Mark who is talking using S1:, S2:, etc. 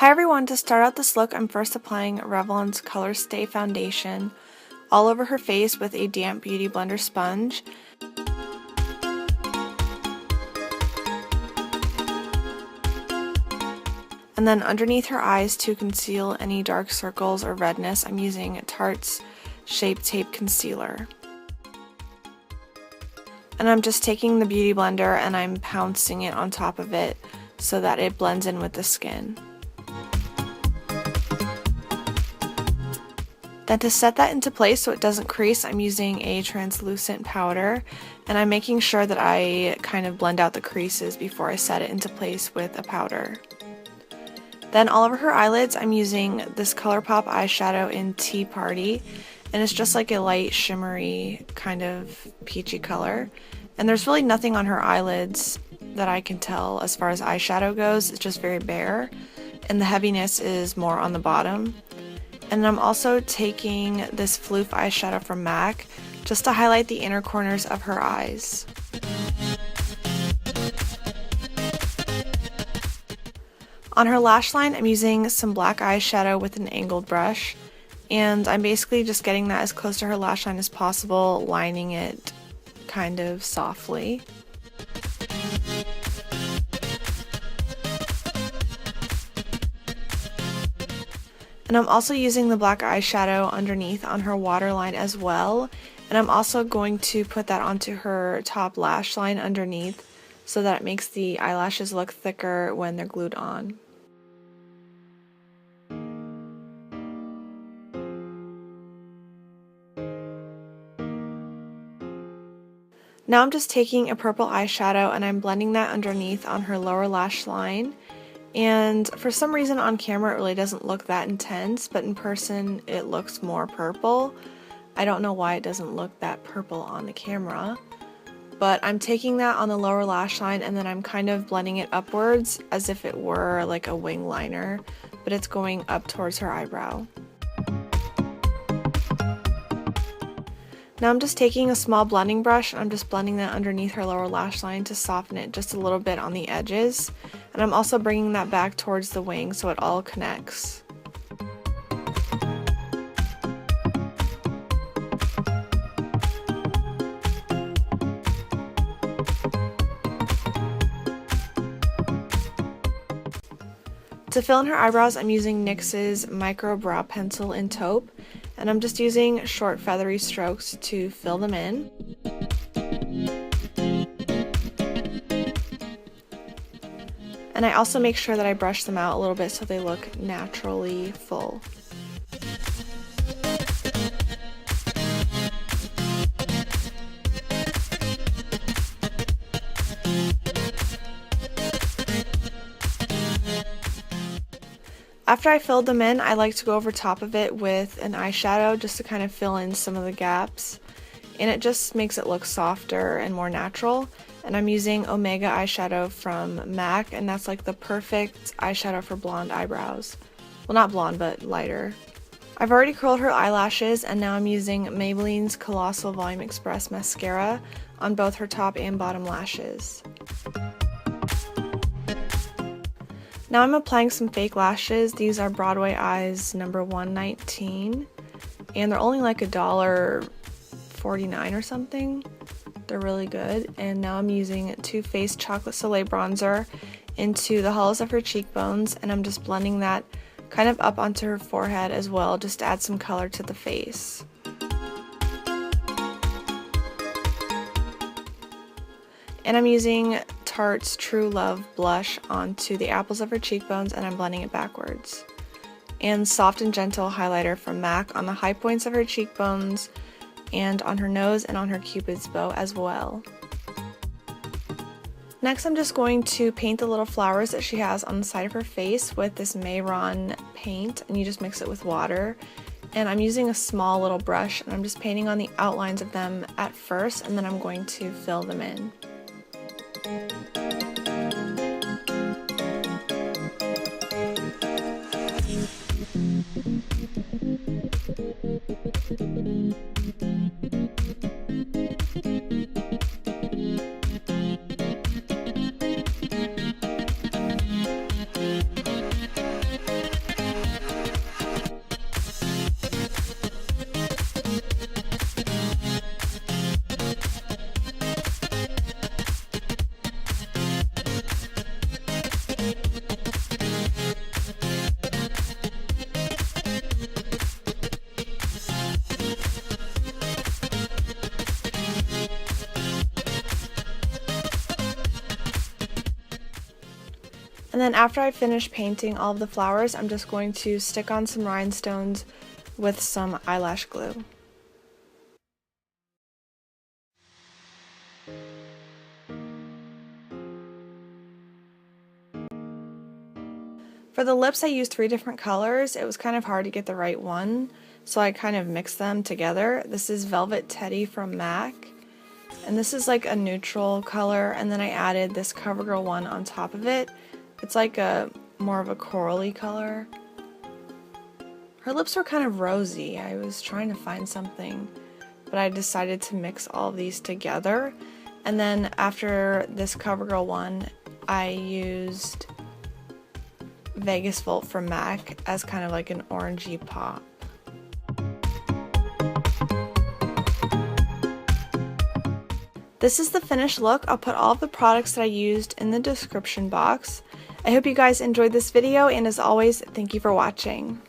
S1: Hi everyone, to start out this look, I'm first applying Revlon's Color Stay Foundation all over her face with a damp Beauty Blender sponge. And then underneath her eyes to conceal any dark circles or redness, I'm using Tarte's Shape Tape Concealer. And I'm just taking the Beauty Blender and I'm pouncing it on top of it so that it blends in with the skin. Then to set that into place so it doesn't crease, I'm using a translucent powder, and I'm making sure that I kind of blend out the creases before I set it into place with a powder. Then all over her eyelids, I'm using this ColourPop eyeshadow in Tea Party, and it's just like a light shimmery kind of peachy color. And there's really nothing on her eyelids that I can tell as far as eyeshadow goes. It's just very bare, and the heaviness is more on the bottom. And I'm also taking this phloof eyeshadow from MAC just to highlight the inner corners of her eyes. On her lash line, I'm using some black eyeshadow with an angled brush, and I'm basically just getting that as close to her lash line as possible, lining it kind of softly. And I'm also using the black eyeshadow underneath on her waterline as well, and I'm also going to put that onto her top lash line underneath so that it makes the eyelashes look thicker when they're glued on. Now I'm just taking a purple eyeshadow and I'm blending that underneath on her lower lash line. And for some reason on camera it really doesn't look that intense, but in person it looks more purple. I don't know why it doesn't look that purple on the camera. But I'm taking that on the lower lash line and then I'm kind of blending it upwards as if it were like a wing liner, but it's going up towards her eyebrow. Now I'm just taking a small blending brush and I'm just blending that underneath her lower lash line to soften it just a little bit on the edges. And I'm also bringing that back towards the wing so it all connects. To fill in her eyebrows, I'm using NYX's Micro Brow Pencil in Taupe, and I'm just using short feathery strokes to fill them in. And I also make sure that I brush them out a little bit so they look naturally full. After I filled them in, I like to go over top of it with an eyeshadow just to kind of fill in some of the gaps. And it just makes it look softer and more natural. And I'm using Omega eyeshadow from MAC, and that's like the perfect eyeshadow for blonde eyebrows. Well, not blonde, but lighter. I've already curled her eyelashes, and now I'm using Maybelline's Colossal Volume Express Mascara on both her top and bottom lashes. Now I'm applying some fake lashes. These are Broadway Eyes number 119, and they're only like $1.49 or something. They're really good. And now I'm using Too Faced Chocolate Soleil Bronzer into the hollows of her cheekbones, and I'm just blending that kind of up onto her forehead as well, just to add some color to the face. And I'm using Tarte's True Love blush onto the apples of her cheekbones, and I'm blending it backwards. And Soft and Gentle highlighter from MAC on the high points of her cheekbones, and on her nose and on her cupid's bow as well. Next, I'm just going to paint the little flowers that she has on the side of her face with this Mehron paint, and you just mix it with water. And I'm using a small little brush, and I'm just painting on the outlines of them at first, and then I'm going to fill them in. And then after I finish painting all of the flowers, I'm just going to stick on some rhinestones with some eyelash glue. For the lips, I used 3 different colors. It was kind of hard to get the right one, so I kind of mixed them together. This is Velvet Teddy from MAC, and this is like a neutral color, and then I added this Covergirl one on top of it. It's like a more of a corally color. Her lips were kind of rosy. I was trying to find something, but I decided to mix all of these together. And then after this Covergirl one, I used Vegas Volt from MAC as kind of like an orangey pop. This is the finished look. I'll put all of the products that I used in the description box. I hope you guys enjoyed this video, and as always, thank you for watching.